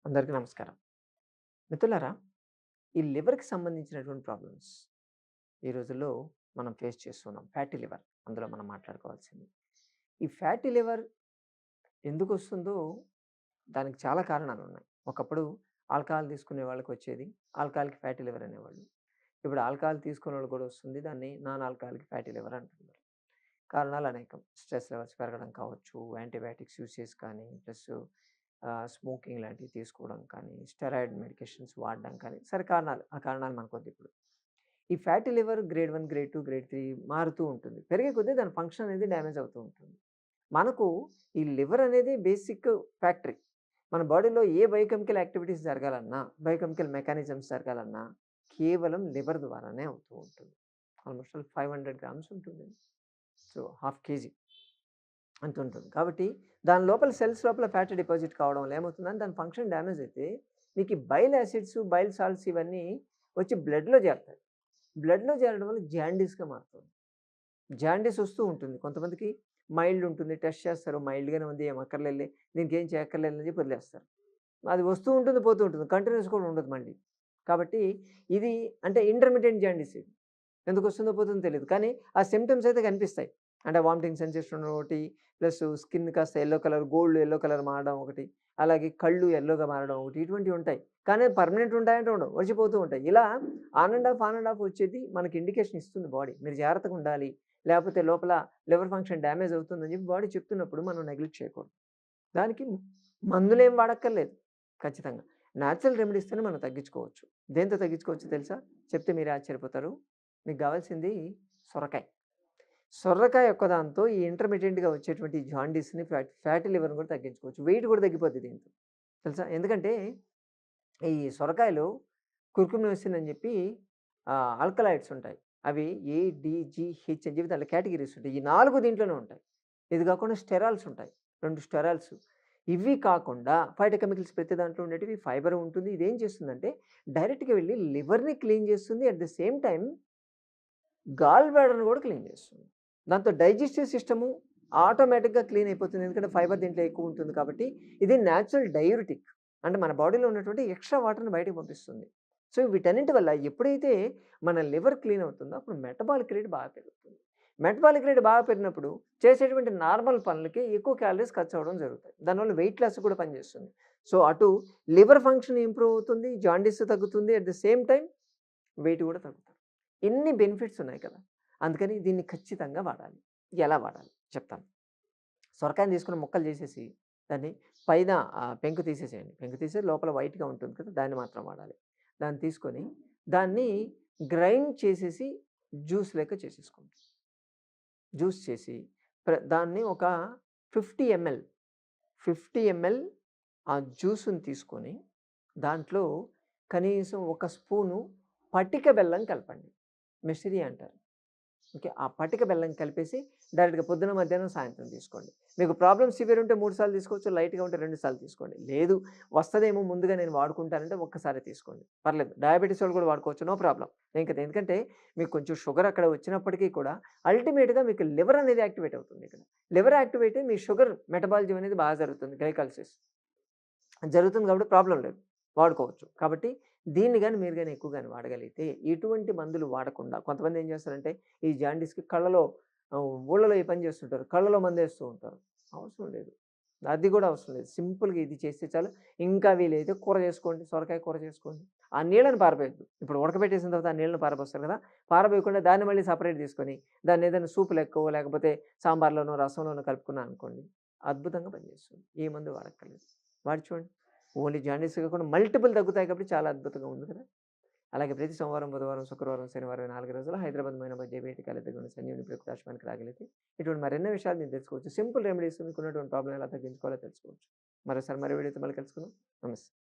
అందరికీ నమస్కారం. మిత్రులారా, ఈ లివర్‌కి సంబంధించినటువంటి ప్రాబ్లమ్స్ ఈ రోజుల్లో మనం ఫేస్ చేస్తున్నాం. ఫ్యాటీ లివర్ అందులో మనం మాట్లాడుకోవాల్సింది. ఈ ఫ్యాటీ లివర్ ఎందుకొస్తుందో దానికి చాలా కారణాలున్నాయి. ఒకప్పుడు ఆల్కహాల్ తీసుకునే వాళ్ళకొచ్చేది. ఆల్కహాల్‌కి ఫ్యాటీ లివర్ అనేవాళ్ళు. ఇప్పుడు ఆల్కహాల్ తీసుకున్నోళ్ళకి కూడా వస్తుంది. దాన్ని నాన్ ఆల్కహాలిక్ ఫ్యాటీ లివర్ అంటున్నారు. కారణాలు అనేకం. స్ట్రెస్ లెవెల్స్ పెరగడం కావచ్చు, యాంటీబయాటిక్స్ యూసేజ్ కానీ, ప్లస్ స్మోకింగ్ లాంటివి తీసుకోవడం కానీ, స్టెరాయిడ్ మెడికేషన్స్ వాడడం కానీ, సరే కారణాలు. ఆ కారణాలు మనకొద్దు ఇప్పుడు. ఈ fatty liver grade 1, grade 2, grade 3 మారుతూ ఉంటుంది. పెరిగే కొద్దీ దాని ఫంక్షన్ అనేది డ్యామేజ్ అవుతూ ఉంటుంది. మనకు ఈ లివర్ అనేది బేసిక్ ఫ్యాక్టరీ. మన బాడీలో ఏ బయోకెమికల్ యాక్టివిటీస్ జరగాలన్నా, బయోకెమికల్ మెకానిజమ్స్ జరగాలన్నా కేవలం లివర్ ద్వారానే అవుతూ ఉంటుంది. ఆల్‌మోస్ట్ ఆల్ 500 గ్రామ్స్ ఉంటుంది. సో, హాఫ్ కేజీ అంతుంటుంది. కాబట్టి దాని లోపల సెల్స్ లోపల ఫ్యాట్ డిపాజిట్ కావడం వల్ల ఏమవుతుందంటే దాని ఫంక్షన్ డ్యామేజ్ అయితే మీకు ఈ బైల్ యాసిడ్స్, బైల్ సాల్ట్స్ ఇవన్నీ వచ్చి బ్లడ్‌లో చేరతాయి. బ్లడ్‌లో చేరడం వల్ల జాండీస్‌గా మారుతుంది. జాండీస్ వస్తూ ఉంటుంది. కొంతమందికి మైల్డ్ ఉంటుంది. టెస్ట్ చేస్తారు. మైల్డ్‌గానే ఉంది. ఏం అక్కర్లేదులే. దీనికేం చేయక్కర్లేదని చెప్పి వదిలేస్తారు. అది వస్తూ ఉంటుంది, పోతూ ఉంటుంది. కంటిన్యూస్ కూడా ఉండదు మళ్ళీ. కాబట్టి ఇది అంటే ఇంటర్మిటెంట్ జాండీస్ ఇది. ఎందుకొస్తుందో పోతుందో తెలీదు. కానీ ఆ సింప్టమ్స్ అయితే కనిపిస్తాయి. అంటే వామిటింగ్ సెన్సేషన్ ఒకటి, ప్లస్ స్కిన్ కాస్త yellow colour, gold yellow colour మారడం ఒకటి, అలాగే కళ్ళు యెల్లోగా మారడం ఒకటి, ఇటువంటివి ఉంటాయి. కానీ పర్మనెంట్ ఉంటాయంటే ఉండవు. వచ్చిపోతూ ఉంటాయి. ఇలా ఆన్ అండ్ ఆఫ్ వచ్చేది మనకి ఇండికేషన్ ఇస్తుంది బాడీ. మీరు జాగ్రత్తగా ఉండాలి. లేకపోతే లోపల లివర్ ఫంక్షన్ డ్యామేజ్ అవుతుందని చెప్పి బాడీ చెప్తున్నప్పుడు మనం నెగ్లెక్ట్ చేయకూడదు. దానికి మందులేం వాడక్కర్లేదు ఖచ్చితంగా. నేచురల్ రెమెడీస్‌తోనే మనం తగ్గించుకోవచ్చు. దేంతో తగ్గించుకోవచ్చో తెలుసా? చెప్తే మీరే ఆశ్చర్యపోతారు. మీకు గావాల్సింది సొరకాయ. సొరకాయ ఒక్కదాంతో ఈ ఇంటర్మిటెంట్‌గా వచ్చేటువంటి జాండీస్‌ని, ఫ్యాటీ లివర్‌ని కూడా తగ్గించుకోవచ్చు. వెయిట్ కూడా తగ్గిపోద్ది దీంతో. తెలుసా? ఎందుకంటే ఈ సొరకాయలో కుర్కుమిన్ అని చెప్పి ఆల్కలాయిడ్స్ ఉంటాయి. అవి ఏ, డి, జి, హెచ్ అని చెప్పి దాంట్లో కేటగరీస్ ఉంటాయి. ఈ 4 దీంట్లోనే ఉంటాయి. ఇది కాకుండా స్టెరాల్స్ ఉంటాయి. 2 స్టెరాల్స్. ఇవి కాకుండా ఫైటోకెమికల్స్ ప్రతి దాంట్లో ఉండేటివి ఫైబర్ ఉంటుంది. ఇదేం చేస్తుందంటే డైరెక్ట్‌గా వెళ్లి లివర్‌ని క్లీన్ చేస్తుంది. At the same time gall బ్లాడర్‌ని కూడా క్లీన్ చేస్తుంది. దాంతో డైజెస్టివ్ సిస్టము ఆటోమేటిక్‌గా క్లీన్ అయిపోతుంది. ఎందుకంటే ఫైబర్ దీంట్లో ఎక్కువ ఉంటుంది కాబట్టి. ఇది నేచురల్ డయూరిటిక్. అంటే మన బాడీలో ఉన్నటువంటి ఎక్స్‌ట్రా వాటర్‌ని బయటకి పంపిస్తుంది. సో, వీటన్నిటి వల్ల ఎప్పుడైతే మన లివర్ క్లీన్ అవుతుందో అప్పుడు మెటబాలిక్ రేట్ బాగా పెరుగుతుంది. మెటబాలిక్ రేట్ బాగా పెరిగినప్పుడు చేసేటువంటి నార్మల్ పనులకి ఎక్కువ క్యాలరీస్ ఖర్చు అవ్వడం జరుగుతాయి. దానివల్ల వెయిట్ లాస్ కూడా పనిచేస్తుంది. సో, అటు లివర్ ఫంక్షన్ ఇంప్రూవ్ అవుతుంది. జాండీస్ తగ్గుతుంది. At the same time weight కూడా తగ్గుతారు. ఎన్ని బెనిఫిట్స్ ఉన్నాయి కదా! అందుకని దీన్ని ఖచ్చితంగా వాడాలి. ఎలా వాడాలి చెప్తాను. సొరకాయని తీసుకొని ముక్కలు చేసేసి దాన్ని పైన పెంకు తీసేసేయండి. పెంకు తీసేసి లోపల వైట్‌గా ఉంటుంది కదా! దాన్ని మాత్రం వాడాలి. దాన్ని తీసుకొని దాన్ని గ్రైండ్ చేసేసి జ్యూస్ లెక్క చేసేసుకోండి. జ్యూస్ చేసి దాన్ని ఒక 50 ఎంఎల్, 50 ఎంఎల్ ఆ జ్యూస్‌ని తీసుకొని దాంట్లో కనీసం ఒక స్పూను పటిక బెల్లం కలపండి. మిశ్రీ అంటారు. ఓకే. ఆ పటిక బెల్లం కలిపేసి డైరెక్ట్‌గా పొద్దున, మధ్యాహ్నం, సాయంత్రం తీసుకోండి. మీకు ప్రాబ్లమ్ సివియర్ ఉంటే 3 సార్లు తీసుకోవచ్చు. లైట్‌గా ఉంటే 2 సార్లు తీసుకోండి. లేదు వస్తదేమో ముందుగా నేను వాడుకుంటానంటే ఒక్కసారే తీసుకోండి. పర్లేదు. డయాబెటిస్ వాళ్ళు కూడా వాడుకోవచ్చు. No problem. ఏం కాదు. ఎందుకంటే మీకు కొంచెం షుగర్ అక్కడ వచ్చినప్పటికీ కూడా అల్టిమేట్‌గా మీకు లివర్ అనేది యాక్టివేట్ అవుతుంది ఇక్కడ. లివర్ యాక్టివేట్ అయ్యి మీ షుగర్ మెటబాలిజం అనేది బాగా జరుగుతుంది. గ్లైకాలిసిస్ జరుగుతుంది కాబట్టి ప్రాబ్లమ్ లేదు. వాడుకోవచ్చు. కాబట్టి దీన్ని గాని మీరు గాని ఎక్కువ గాని వాడగలిగితే ఎటువంటి మందులు వాడకుండా కొంతమంది ఏం చేస్తారంటే ఈ జాండీస్‌కి కళ్ళలో ఊళ్ళలో ఈ పని చేస్తుంటారు. కళ్ళలో మందేస్తూ ఉంటారు. అవసరం లేదు. అది కూడా అవసరం లేదు. సింపుల్‌గా ఇది చేస్తే చాలు. ఇంకా వీలైతే కూర చేసుకోండి. సొరకాయ కూర చేసుకోండి. ఆ నీళ్ళని పారబోయొద్దు. ఇప్పుడు ఉడకబెట్టేసిన తర్వాత ఆ నీళ్ళని పారబోస్తారు కదా! పారబోయకుండా దాన్ని మళ్ళీ సెపరేట్ తీసుకొని దాన్ని ఏదైనా సూప్ లెక్కో లేకపోతే సాంబార్‌లోనో, రసంలోనో కలుపుకున్నారనుకోండి అద్భుతంగా పనిచేస్తుంది. ఏ మందు వాడక్కర్లేదు. వాడి చూడండి. ఓన్లీ జాండీస్ కాకుండా మల్టిపుల్ తగ్గుతాయి కాబట్టి చాలా అద్భుతంగా ఉంది కదా! అలాగే ప్రతి సోమవారం, బుధవారం, శుక్రవారం, శనివారం 4 రోజులు హైదరాబాద్ మైనాబాద్ జేబీఐటీ కాలేజ్ దగ్గర ఉన్న సంజీవని ప్రకాశానికి రాగలిగితే ఇటువంటి మరెన్నో విషయాలు మీరు తెలుసుకోవచ్చు. సింపుల్ రెమెడీస్ మీకున్నటువంటి ప్రాబ్లమ్ ఎలా తగ్గించుకోవాలో తెలుసుకోవచ్చు. మరోసారి మరో వీడియోతో మళ్ళీ కలుసుకుందాం. నమస్తే.